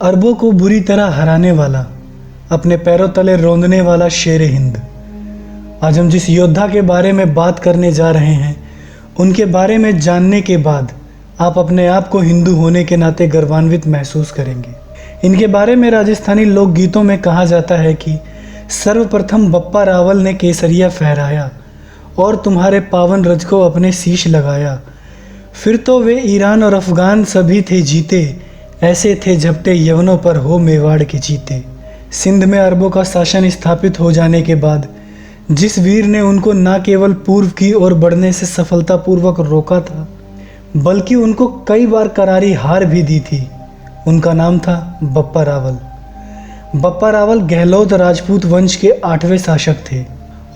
अरबों को बुरी तरह हराने वाला, अपने पैरों तले रौंदने वाला शेर हिंद। आज हम जिस योद्धा के बारे में बात करने जा रहे हैं, उनके बारे में जानने के बाद आप अपने आप को हिंदू होने के नाते गर्वान्वित महसूस करेंगे। इनके बारे में राजस्थानी लोकगीतों में कहा जाता है कि सर्वप्रथम बप्पा रावल ने केसरिया फहराया और तुम्हारे पावन रज को अपने शीश लगाया। फिर तो वे ईरान और अफ़गान सभी थे जीते, ऐसे थे झपटे यवनों पर हो मेवाड़ के जीते। सिंध में अरबों का शासन स्थापित हो जाने के बाद जिस वीर ने उनको न केवल पूर्व की ओर बढ़ने से सफलतापूर्वक रोका था, बल्कि उनको कई बार करारी हार भी दी थी, उनका नाम था बप्पा रावल। बप्पा रावल गहलोत राजपूत वंश के 8वें शासक थे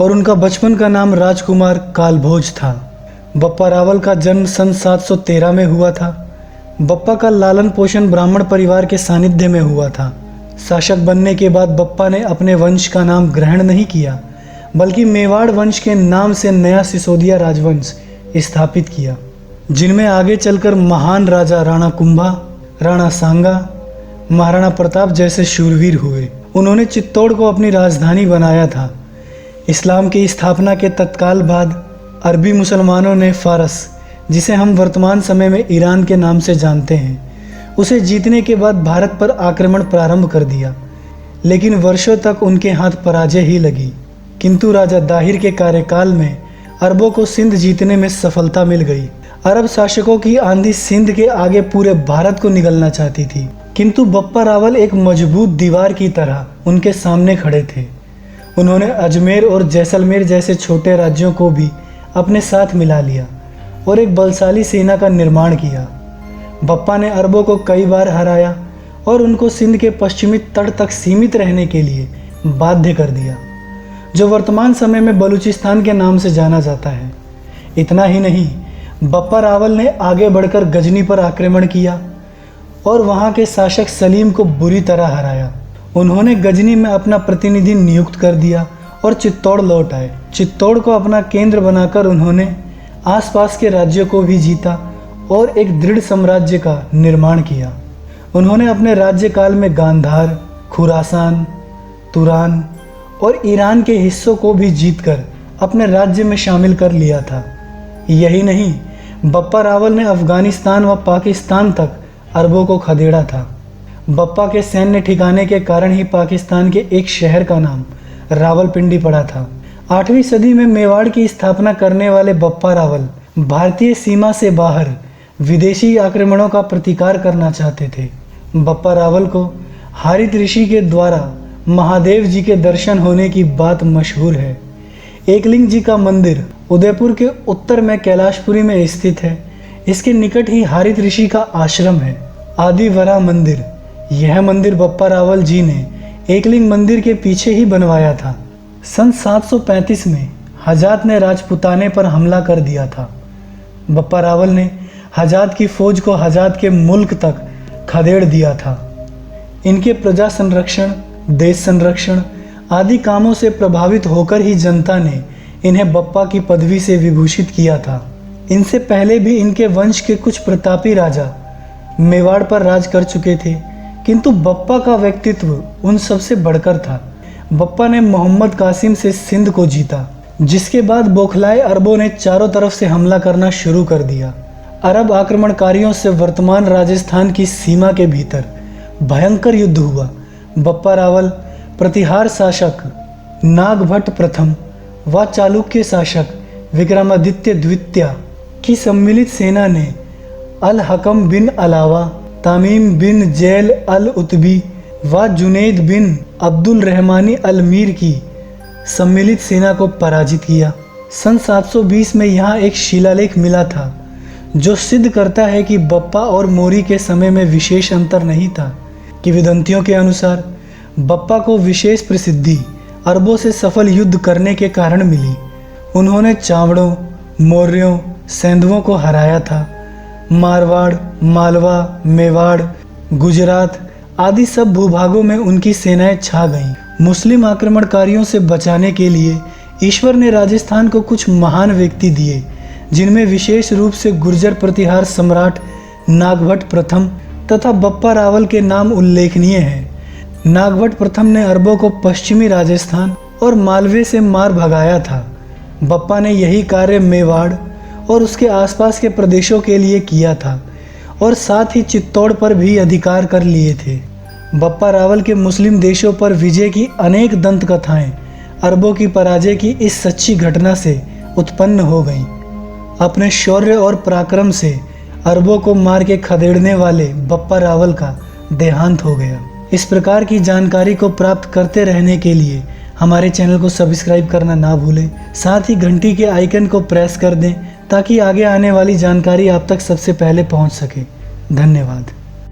और उनका बचपन का नाम राजकुमार कालभोज था। बप्पा रावल का जन्म सन 713 में हुआ था। बप्पा का लालन पोषण ब्राह्मण परिवार के सानिध्य में हुआ था। शासक बनने के बाद बप्पा ने अपने वंश का नाम ग्रहण नहीं किया, बल्कि मेवाड़ वंश के नाम से नया सिसोदिया राजवंश स्थापित किया, जिनमें आगे चलकर महान राजा राणा कुंभा, राणा सांगा, महाराणा प्रताप जैसे शूरवीर हुए। उन्होंने चित्तौड़ को अपनी राजधानी बनाया था। इस्लाम की स्थापना के तत्काल बाद अरबी मुसलमानों ने फारस, जिसे हम वर्तमान समय में ईरान के नाम से जानते हैं, उसे जीतने के बाद भारत पर आक्रमण प्रारंभ कर दिया, लेकिन वर्षों तक उनके हाथ पराजय ही लगी। किंतु राजा दाहिर के कार्यकाल में अरबों को सिंध जीतने में सफलता मिल गई। अरब शासकों की आंधी सिंध के आगे पूरे भारत को निगलना चाहती थी, किंतु बप्पा रावल एक मजबूत दीवार की तरह उनके सामने खड़े थे। उन्होंने अजमेर और जैसलमेर जैसे छोटे राज्यों को भी अपने साथ मिला लिया और एक बलशाली सेना का निर्माण किया। बप्पा ने अरबों को कई बार हराया और उनको सिंध के पश्चिमी तट तक सीमित रहने के लिए बाध्य कर दिया, जो वर्तमान समय में बलूचिस्तान के नाम से जाना जाता है। इतना ही नहीं, बप्पा रावल ने आगे बढ़कर गजनी पर आक्रमण किया और वहां के शासक सलीम को बुरी तरह हराया। उन्होंने गजनी में अपना प्रतिनिधि नियुक्त कर दिया और चित्तौड़ लौट आए। चित्तौड़ को अपना केंद्र बनाकर उन्होंने आसपास के राज्यों को भी जीता और एक दृढ़ साम्राज्य का निर्माण किया। उन्होंने अपने राज्यकाल में गांधार, खुरासान, तुरान और ईरान के हिस्सों को भी जीतकर अपने राज्य में शामिल कर लिया था। यही नहीं, बप्पा रावल ने अफगानिस्तान व पाकिस्तान तक अरबों को खदेड़ा था। बप्पा के सैन्य ठिकाने के कारण ही पाकिस्तान के एक शहर का नाम रावलपिंडी पड़ा था। 8वीं सदी में मेवाड़ की स्थापना करने वाले बप्पा रावल भारतीय सीमा से बाहर विदेशी आक्रमणों का प्रतिकार करना चाहते थे। बप्पा रावल को हारित ऋषि के द्वारा महादेव जी के दर्शन होने की बात मशहूर है। एकलिंग जी का मंदिर उदयपुर के उत्तर में कैलाशपुरी में स्थित है। इसके निकट ही हारित ऋषि का आश्रम है, आदिवरा मंदिर। यह मंदिर बप्पा रावल जी ने एकलिंग मंदिर के पीछे ही बनवाया था। सन 735 में हजात ने राजपुताने पर हमला कर दिया था। बप्पा रावल ने हजात की फौज को हजात के मुल्क तक खदेड़ दिया था। इनके प्रजा संरक्षण, देश संरक्षण आदि कामों से प्रभावित होकर ही जनता ने इन्हें बप्पा की पदवी से विभूषित किया था। इनसे पहले भी इनके वंश के कुछ प्रतापी राजा मेवाड़ पर राज कर चुके थे, किंतु बप्पा का व्यक्तित्व उन सबसे बढ़कर था। बप्पा ने मोहम्मद कासिम से सिंध को जीता, जिसके बाद बौखलाए अरबों ने चारों तरफ से हमला करना शुरू कर दिया। अरब आक्रमणकारियों से वर्तमान राजस्थान की सीमा के भीतर भयंकर युद्ध हुआ। बप्पा रावल, प्रतिहार शासक नागभट्ट प्रथम व चालुक्य शासक विक्रमादित्य द्वितीय की सम्मिलित सेना ने अल हकम बिन अलावा, तमीम बिन जैल अल उतबी व जुनैद बिन अब्दुल रहमानी अल मीर की सम्मिलित सेना को पराजित किया। सन 720 में यहाँ एक शिलालेख मिला था, जो सिद्ध करता है कि बप्पा और मोरी के समय में विशेष अंतर नहीं था। किंवदंतियों के अनुसार बप्पा को विशेष प्रसिद्धि अरबों से सफल युद्ध करने के कारण मिली। उन्होंने चावड़ों, मौर्यों, सैंधवों को हराया था। मारवाड़, मालवा, मेवाड़, गुजरात आदि सब भूभागों में उनकी सेनाएं छा गईं। मुस्लिम आक्रमणकारियों से बचाने के लिए ईश्वर ने राजस्थान को कुछ महान व्यक्ति दिए, जिनमें विशेष रूप से गुर्जर प्रतिहार सम्राट नागभट्ट प्रथम तथा बप्पा रावल के नाम उल्लेखनीय हैं। नागभट्ट प्रथम ने अरबों को पश्चिमी राजस्थान और मालवे से मार भगाया था। बप्पा ने यही कार्य मेवाड़ और उसके आसपास के प्रदेशों के लिए किया था और साथ ही चित्तौड़ पर भी अधिकार कर लिए थे। बप्पा रावल के मुस्लिम देशों पर विजय की अनेक दंत कथाएं अरबों की पराजय की इस सच्ची घटना से उत्पन्न हो गईं। अपने शौर्य और पराक्रम से अरबों को मार के खदेड़ने वाले बप्पा रावल का देहांत हो गया। इस प्रकार की जानकारी को प्राप्त करते रहने के लिए हमारे चैनल को सब्सक्राइब करना ना भूलें। साथ ही घंटी के आइकन को प्रेस कर दें ताकि आगे आने वाली जानकारी आप तक सबसे पहले पहुंच सके। धन्यवाद।